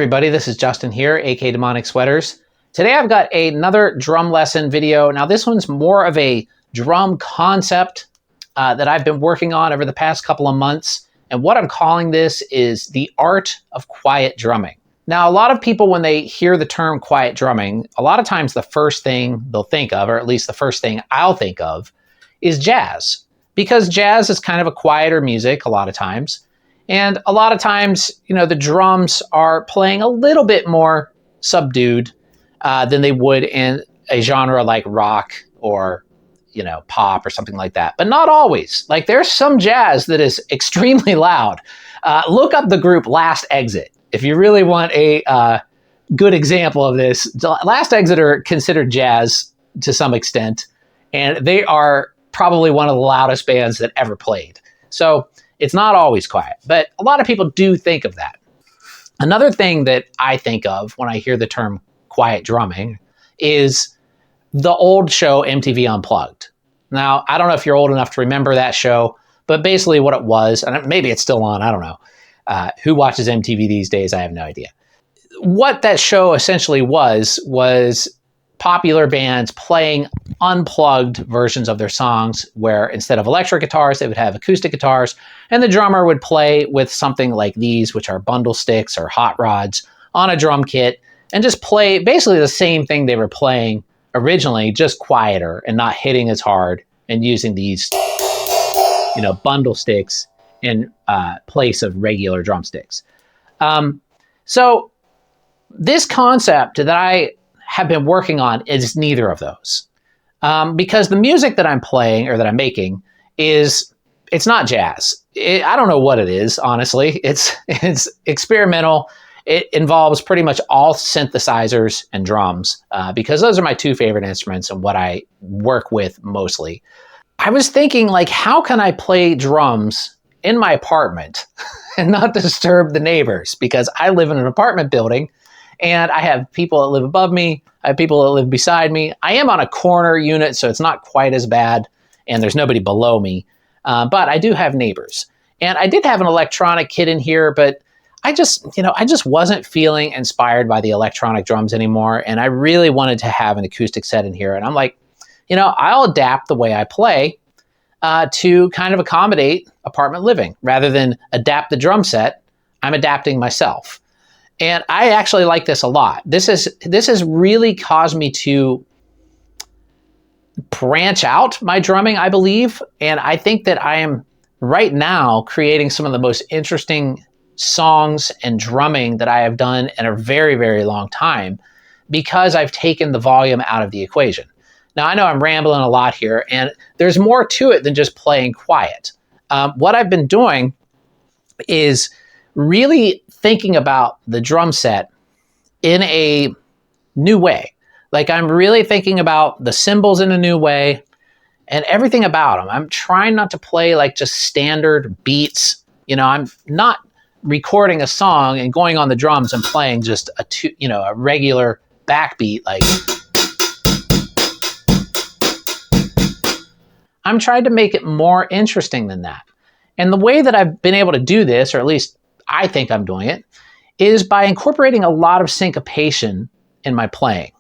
everybody, this is Justin here, aka Demonic Sweaters. Today I've got another drum lesson video. Now this one's more of a drum concept that I've been working on over the past couple of months. And what I'm calling this is the art of quiet drumming. Now a lot of people, when they hear the term quiet drumming, a lot of times the first thing they'll think of, or at least the first thing I'll think of, is jazz. Because jazz is kind of a quieter music a lot of times. And a lot of times, the drums are playing a little bit more subdued than they would in a genre like rock or, pop or something like that. But not always. Like there's some jazz that is extremely loud. Look up the group Last Exit if you really want a good example of this. Last Exit are considered jazz to some extent, and they are probably one of the loudest bands that ever played. So it's not always quiet, but a lot of people do think of that. Another thing that I think of when I hear the term quiet drumming is the old show MTV Unplugged. Now, I don't know if you're old enough to remember that show, but basically what it was, and maybe it's still on, I don't know. Who watches MTV these days? I have no idea. What that show essentially was popular bands playing unplugged versions of their songs where instead of electric guitars, they would have acoustic guitars, and the drummer would play with something like these, which are bundle sticks or hot rods on a drum kit, and just play basically the same thing they were playing originally, just quieter and not hitting as hard, and using these, bundle sticks in place of regular drumsticks. So this concept that I have been working on is neither of those. Because the music that I'm playing or that I'm making it's not jazz. I don't know what it is, honestly. It's experimental. It involves pretty much all synthesizers and drums because those are my two favorite instruments and what I work with mostly. I was thinking, how can I play drums in my apartment and not disturb the neighbors? Because I live in an apartment building and I have people that live above me. I have people that live beside me. I am on a corner unit, so it's not quite as bad, and there's nobody below me. But I do have neighbors. And I did have an electronic kit in here, but I just wasn't feeling inspired by the electronic drums anymore, and I really wanted to have an acoustic set in here. And I'm like, I'll adapt the way I play to kind of accommodate apartment living. Rather than adapt the drum set, I'm adapting myself. And I actually like this a lot. This has really caused me to branch out my drumming, I believe. And I think that I am right now creating some of the most interesting songs and drumming that I have done in a very, very long time because I've taken the volume out of the equation. Now, I know I'm rambling a lot here, and there's more to it than just playing quiet. What I've been doing is really thinking about the drum set in a new way. I'm really thinking about the cymbals in a new way and everything about them. I'm trying not to play just standard beats. I'm not recording a song and going on the drums and playing just a regular backbeat. I'm trying to make it more interesting than that. And the way that I've been able to do this, or at least I think I'm doing it, is by incorporating a lot of syncopation in my playing.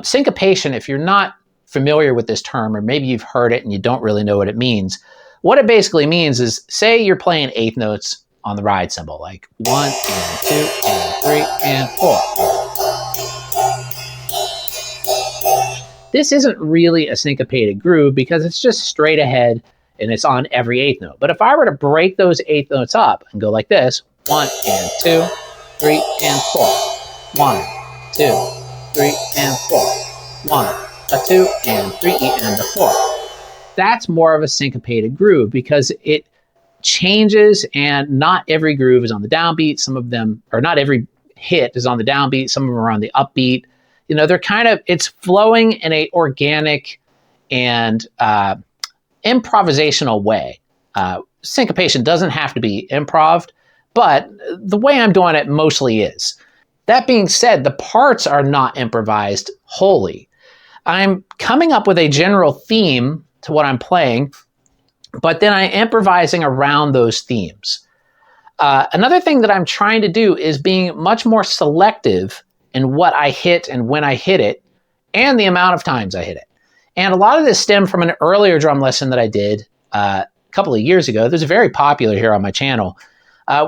Syncopation, if you're not familiar with this term, or maybe you've heard it and you don't really know what it means, what it basically means is, say you're playing eighth notes on the ride cymbal, like 1 and 2 and 3 and 4. This isn't really a syncopated groove because it's just straight ahead and it's on every eighth note. But if I were to break those eighth notes up and go like this, 1 and 2, 3 and 4, 1, 2, 3 and 4, 1, a 2 and 3 and a 4. That's more of a syncopated groove because it changes, and not every groove is on the downbeat. Some of them, or not every hit is on the downbeat. Some of them are on the upbeat. They're it's flowing in a organic and improvisational way. Syncopation doesn't have to be improv, but the way I'm doing it mostly is. That being said, the parts are not improvised wholly. I'm coming up with a general theme to what I'm playing, but then I'm improvising around those themes. Another thing that I'm trying to do is being much more selective in what I hit and when I hit it, and the amount of times I hit it. And a lot of this stemmed from an earlier drum lesson that I did a couple of years ago. This is very popular here on my channel,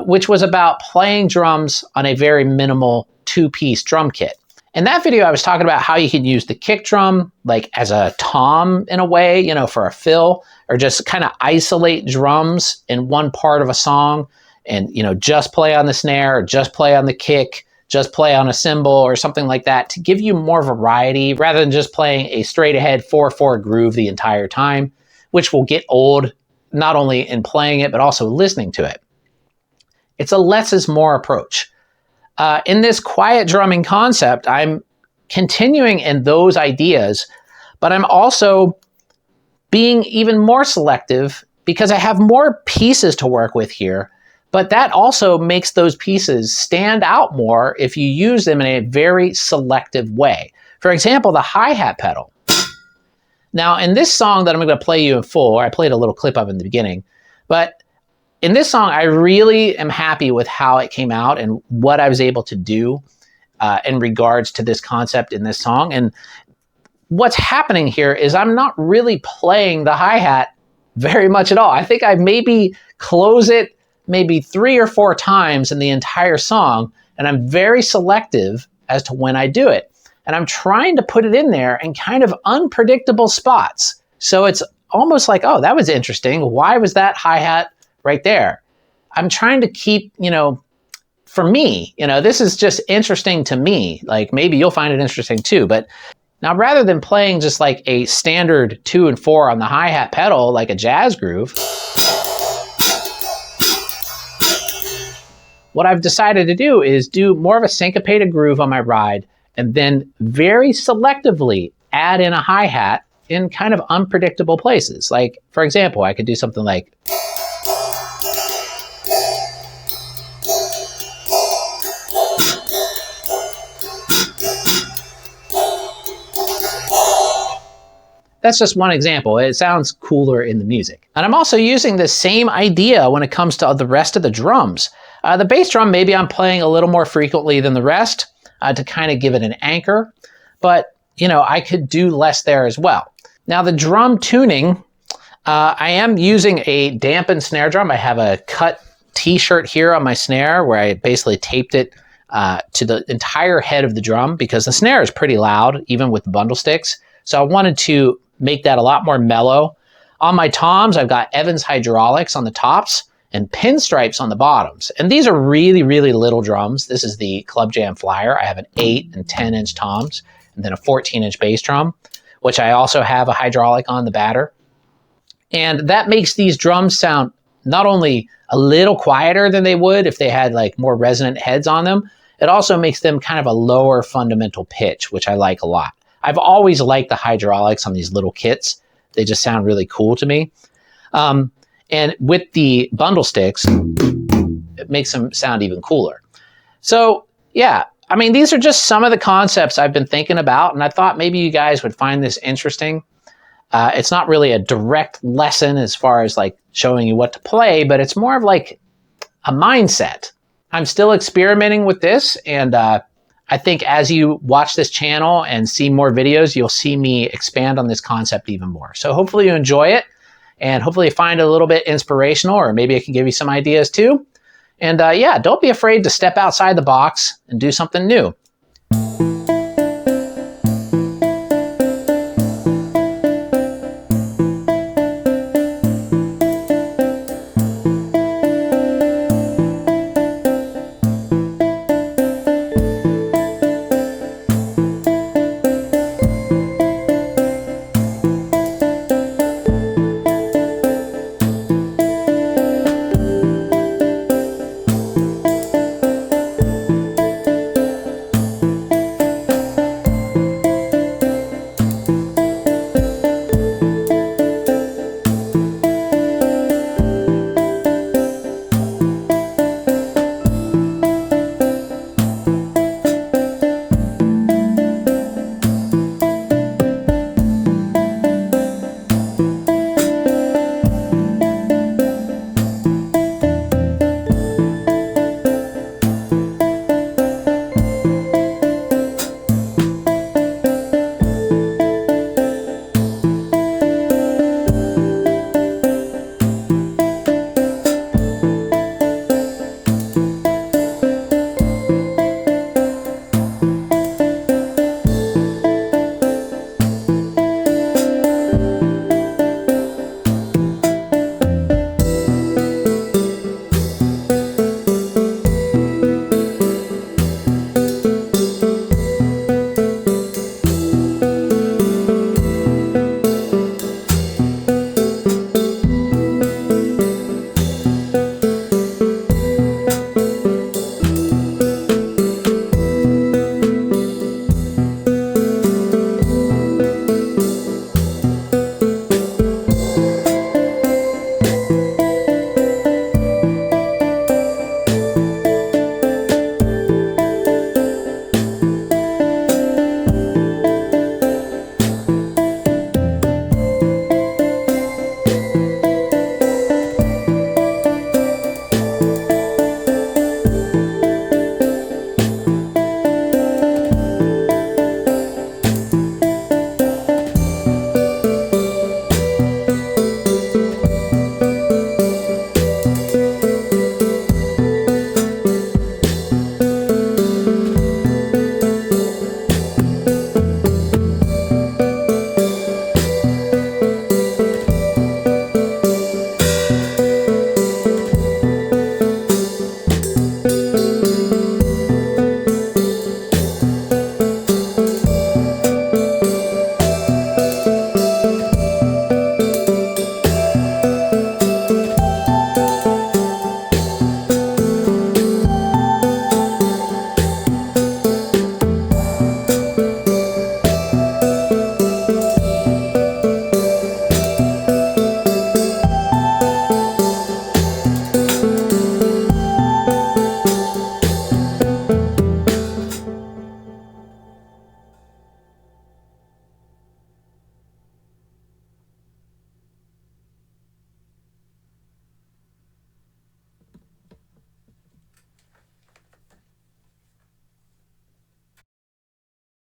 which was about playing drums on a very minimal 2-piece drum kit. In that video, I was talking about how you could use the kick drum like as a tom in a way, you know, for a fill, or just kind of isolate drums in one part of a song and, you know, just play on the snare or just play on the kick, just play on a cymbal or something like that to give you more variety rather than just playing a straight ahead 4/4 groove the entire time, which will get old not only in playing it, but also listening to it. It's a less is more approach. In this quiet drumming concept, I'm continuing in those ideas, but I'm also being even more selective because I have more pieces to work with here. But that also makes those pieces stand out more if you use them in a very selective way. For example, the hi-hat pedal. Now, in this song that I'm going to play you in full, I played a little clip of it in the beginning, but in this song, I really am happy with how it came out and what I was able to do in regards to this concept in this song. And what's happening here is I'm not really playing the hi-hat very much at all. I think I maybe close it maybe 3 or 4 times in the entire song, and I'm very selective as to when I do it. And I'm trying to put it in there in kind of unpredictable spots. So it's almost like, oh, that was interesting. Why was that hi-hat right there? I'm trying to keep, you know, for me, you know, this is just interesting to me. Like maybe you'll find it interesting too, but now rather than playing just like a standard 2 and 4 on the hi-hat pedal, like a jazz groove, what I've decided to do is do more of a syncopated groove on my ride and then very selectively add in a hi-hat in kind of unpredictable places. Like, for example, I could do something like, that's just one example. It sounds cooler in the music. And I'm also using the same idea when it comes to the rest of the drums. The bass drum, maybe I'm playing a little more frequently than the rest to kind of give it an anchor, but you know, I could do less there as well. Now the drum tuning, I am using a dampened snare drum. I have a cut t-shirt here on my snare where I basically taped it to the entire head of the drum because the snare is pretty loud, even with the bundle sticks. So I wanted to make that a lot more mellow. On my toms, I've got Evans hydraulics on the tops and pinstripes on the bottoms. And these are really, really little drums. This is the Club Jam Flyer. I have an 8 and 10 inch toms and then a 14-inch bass drum, which I also have a hydraulic on the batter. And that makes these drums sound not only a little quieter than they would if they had like more resonant heads on them, it also makes them kind of a lower fundamental pitch, which I like a lot. I've always liked the hydraulics on these little kits. They just sound really cool to me. And with the bundle sticks, it makes them sound even cooler. So yeah, I mean, these are just some of the concepts I've been thinking about, and I thought maybe you guys would find this interesting. It's not really a direct lesson as far as like showing you what to play, but it's more of like a mindset. I'm still experimenting with this, and I think as you watch this channel and see more videos, you'll see me expand on this concept even more. So hopefully you enjoy it, and hopefully you find it a little bit inspirational, or maybe it can give you some ideas too. And yeah, don't be afraid to step outside the box and do something new.